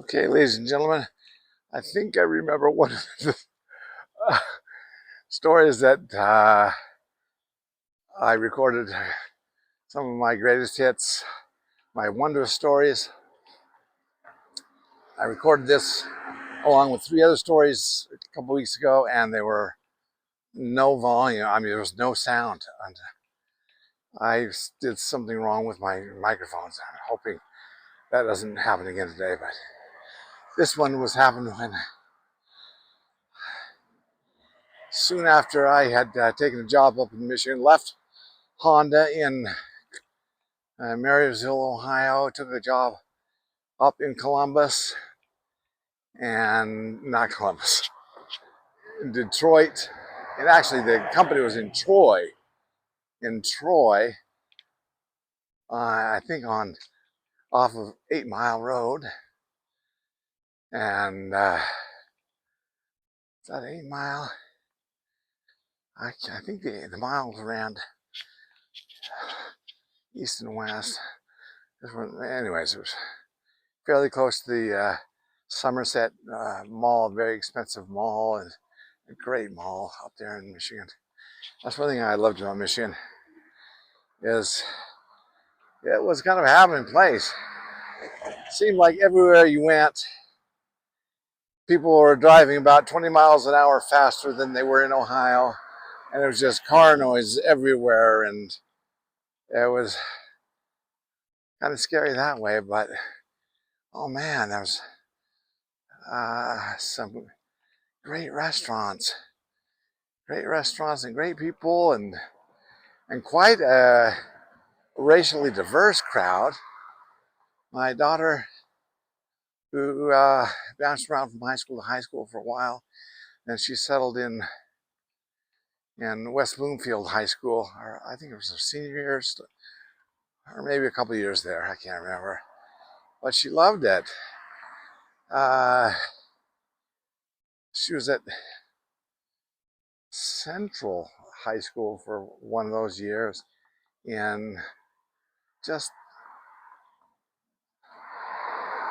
Okay, ladies and gentlemen, I think I remember one of the uh, stories that I recorded, some of my greatest hits, my wondrous stories. I recorded this along with three other stories a couple weeks ago, and they were no volume. I mean, there was no sound. And I did something wrong with my microphones. I'm hoping that doesn't happen again today, but this one was happened when soon after I had taken a job up in Michigan, left Honda in Marysville, Ohio, took a job up in Columbus, and not Columbus, in Detroit. And actually, the company was in Troy. I think on off of 8 Mile Road. And is that 8 Mile? I think the miles ran east and west. Anyways, it was fairly close to the Somerset Mall, a very expensive mall, and a great mall up there in Michigan. That's one thing I loved about Michigan, is it was kind of a happening place. It seemed like everywhere you went, people were driving about 20 miles an hour faster than they were in Ohio, and it was just car noise everywhere, and it was kind of scary that way. But oh man, there was some great restaurants and great people, and quite a racially diverse crowd. My daughter, who bounced around from high school to high school for a while, and she settled in West Bloomfield High School, or I think it was her senior years, or maybe a couple of years there, I can't remember. But she loved it. She was at Central High School for one of those years in just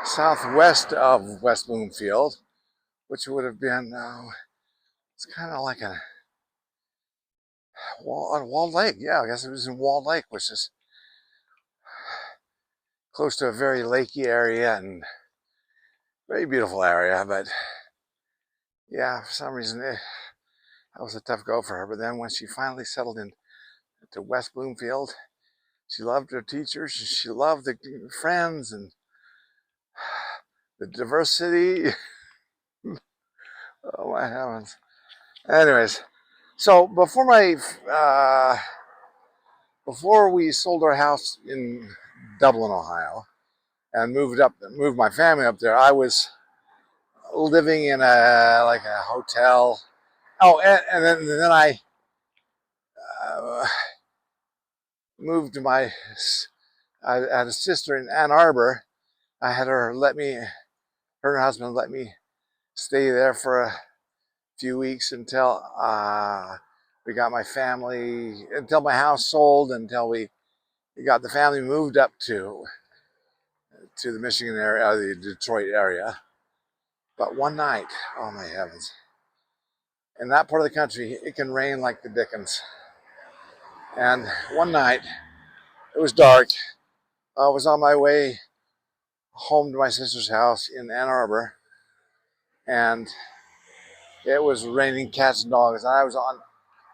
southwest of West Bloomfield, which would have been, it's kind of like a Walled Lake. Yeah, I guess it was in Walled Lake, which is close to a very lakey area and very beautiful area. But yeah, for some reason, that was a tough go for her. But then when she finally settled in to West Bloomfield, she loved her teachers. She loved the friends and the diversity. Oh my heavens. Anyways, so before we sold our house in Dublin, Ohio, and moved my family up there, I was living in a hotel. Oh, and then I uh, moved to I had a sister in Ann Arbor. I had her her husband let me stay there for a few weeks until we got until my house sold, until we got the family moved up to the Michigan area, the Detroit area. But one night, oh my heavens, in that part of the country, it can rain like the dickens. And one night, it was dark. I was on my way home to my sister's house in Ann Arbor, and it was raining cats and dogs. And I was on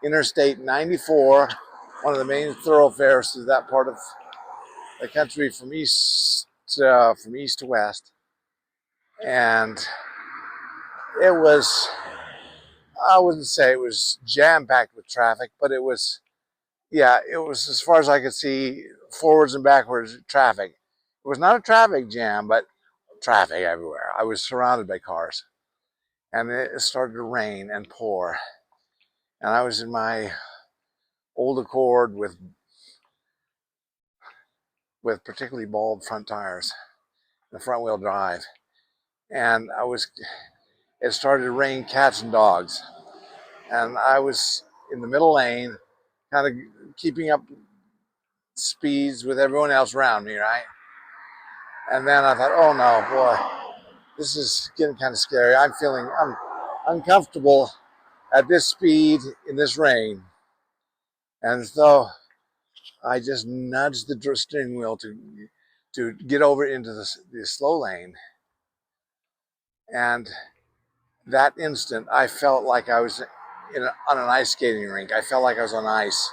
Interstate 94, one of the main thoroughfares through that part of the country from east to west. And it was, I wouldn't say it was jam-packed with traffic, but it was, yeah, it was, as far as I could see, forwards and backwards traffic. It was not a traffic jam, but traffic everywhere. I was surrounded by cars. And it started to rain and pour. And I was in my old Accord with particularly bald front tires, the front wheel drive. And it started to rain cats and dogs. And I was in the middle lane, kind of keeping up speeds with everyone else around me, right? And then I thought, oh no, boy, this is getting kind of scary. I'm uncomfortable at this speed in this rain. And so I just nudged the steering wheel to get over into the slow lane. And that instant, I felt like I was on an ice skating rink. I felt like I was on ice,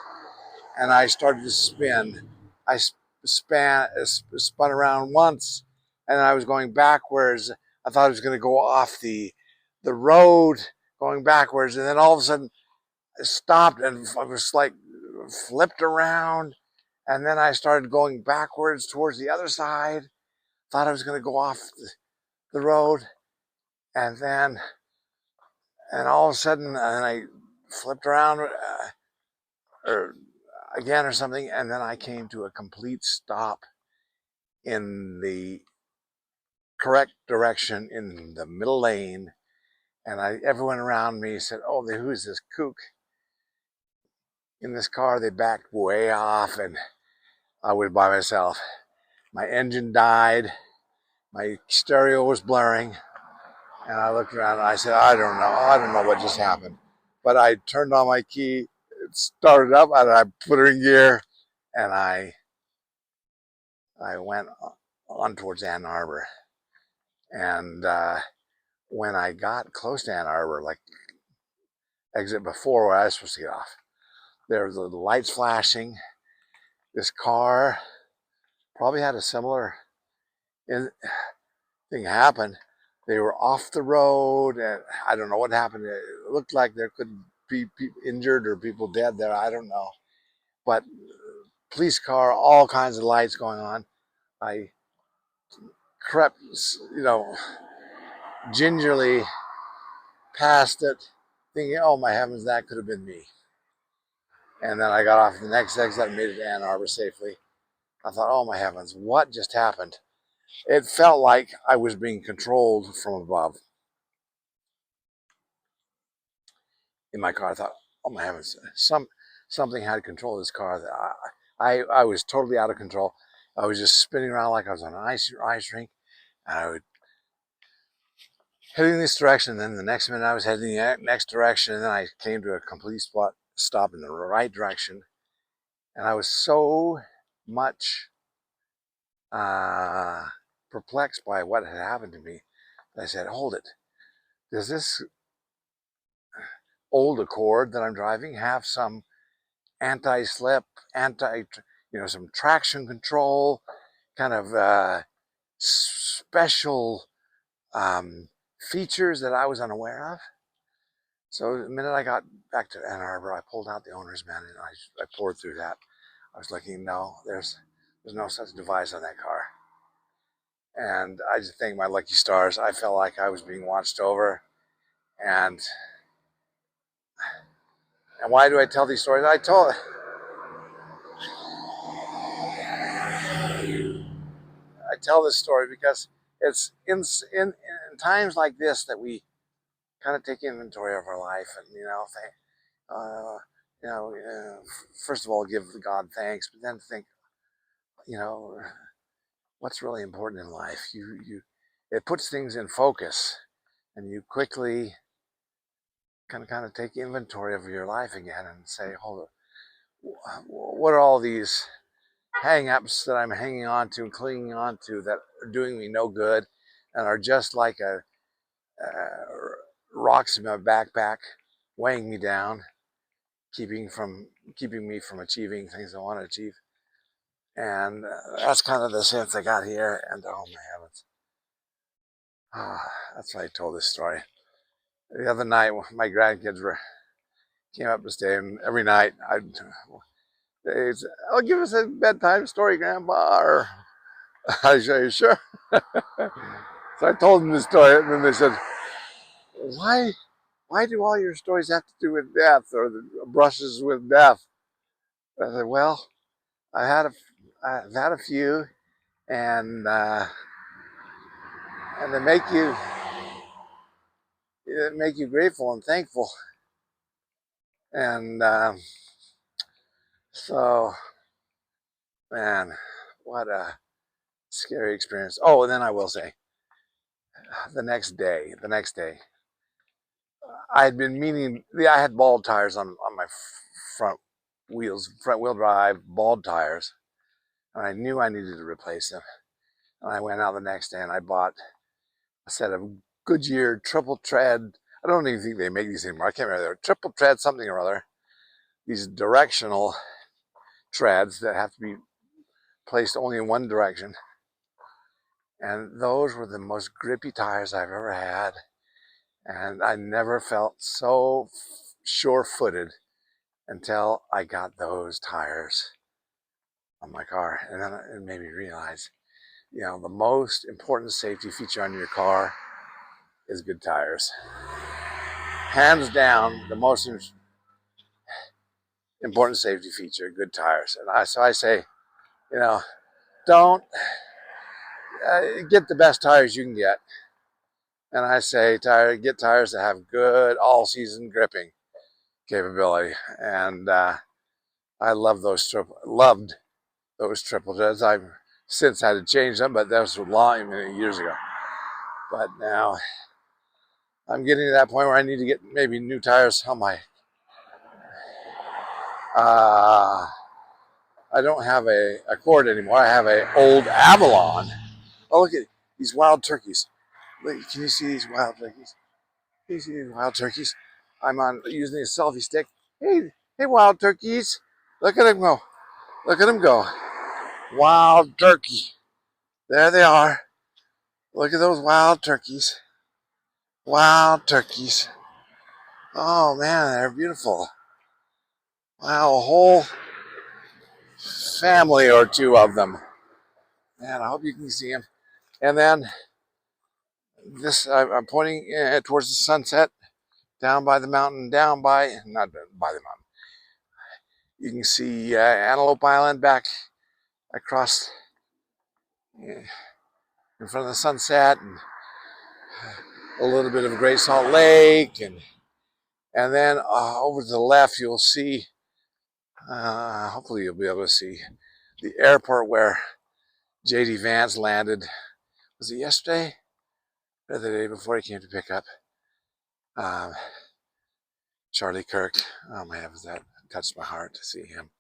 and I started to spin. I spun around once, and I was going backwards. I thought I was going to go off the road, going backwards, and then all of a sudden, I stopped, and I was like flipped around, and then I started going backwards towards the other side. Thought I was going to go off the road, and then and all of a sudden, and I flipped around or again or something, and then I came to a complete stop in the correct direction in the middle lane, and everyone around me said, "Oh, who's this kook in this car?" They backed way off, and I was by myself. My engine died, my stereo was blaring, and I looked around and I said, I don't know what just happened. But I turned on my key, it started up, and I put it in gear, and I went on towards Ann Arbor. And when I got close to Ann Arbor, like exit before where I was supposed to get off, there was the lights flashing. This car probably had a similar thing happen. They were off the road, and I don't know what happened. It looked like there could be people injured or people dead there. I don't know. But police car, all kinds of lights going on. I crept, gingerly past it, thinking, oh my heavens, that could have been me. And then I got off the next exit and made it to Ann Arbor safely. I thought, oh my heavens, what just happened? It felt like I was being controlled from above in my car. I thought, oh my heavens, something had control of this car. That I was totally out of control. I was just spinning around like I was on an ice rink, and I would heading this direction. Then the next minute I was heading the next direction, and then I came to a complete stop in the right direction, and I was so much perplexed by what had happened to me. I said, hold it. Does this old Accord that I'm driving have some anti-slip, some traction control, kind of special features that I was unaware of? So the minute I got back to Ann Arbor, I pulled out the owner's manual and I poured through that. I was looking, no, there's no such device on that car. And I just thank my lucky stars. I felt like I was being watched over. And why do I tell these stories? I tell this story because it's in times like this that we kind of take inventory of our life, and uh, first of all, give God thanks, but then think, you know, what's really important in life. It puts things in focus, and you quickly kind of take inventory of your life again and say, hold on, what are all these hang-ups that I'm hanging on to and clinging on to that are doing me no good and are just like rocks in my backpack, weighing me down, keeping me from achieving things I want to achieve. And that's kind of the sense I got here. And oh my heavens, that's why I told this story. The other night, my grandkids came up to stay, and every night they'd say, "Oh, give us a bedtime story, Grandpa." Or I say, "Sure." So I told them the story, and then they said, "Why? Why do all your stories have to do with death or the brushes with death?" I said, "Well, I had a, I've had a few, and they make you grateful and thankful." And so, man, what a scary experience. Oh, and then I will say, the next day, I had been meaning, I had bald tires on my front wheels, front wheel drive, bald tires, and I knew I needed to replace them. And I went out the next day and I bought a set of Goodyear triple tread. I don't even think they make these anymore. I can't remember. They're triple tread something or other. These directional treads that have to be placed only in one direction. And those were the most grippy tires I've ever had. And I never felt so sure-footed until I got those tires on my car. And then it made me realize, the most important safety feature on your car is good tires. Hands down, the most important safety feature, good tires. And so I say, don't get the best tires you can get. And I say, get tires that have good all-season gripping capability. And I loved those triple treads. I've since had to change them, but that was many years ago. But now I'm getting to that point where I need to get maybe new tires on my. I don't have a Accord anymore. I have an old Avalon. Oh, look at these wild turkeys. Look, can you see these wild turkeys? Can you see these wild turkeys? I'm using a selfie stick. Hey, wild turkeys. Look at them go. Look at them go. Wild turkey. There they are. Look at those wild turkeys. Wild turkeys. Oh man, they're beautiful. Wow, a whole family or two of them. Man, I hope you can see them. And then I'm pointing towards the sunset, down by the mountain, not by the mountain. You can see Antelope Island back across in front of the sunset, and a little bit of Great Salt Lake, and then over to the left you'll see, hopefully you'll be able to see the airport where J.D. Vance landed. Was it yesterday or the day before he came to pick up Charlie Kirk? Oh my heavens, that touched my heart to see him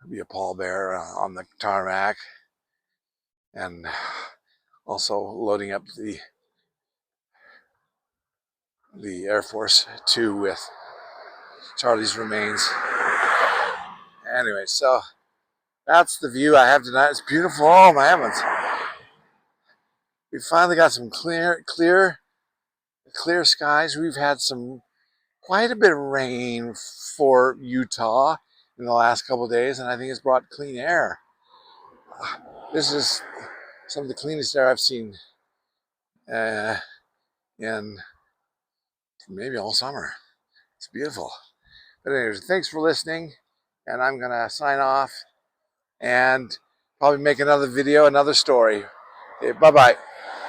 be a pallbearer on the tarmac, and also loading up the Air Force 2 with Charlie's remains. Anyway, so that's the view I have tonight. It's beautiful. Oh my heavens. We finally got some clear skies. We've had quite a bit of rain for Utah in the last couple of days, and I think it's brought clean air. This is some of the cleanest air I've seen in maybe all summer. It's beautiful. But anyways, thanks for listening, and I'm gonna sign off and probably make another video, another story. Okay, bye-bye.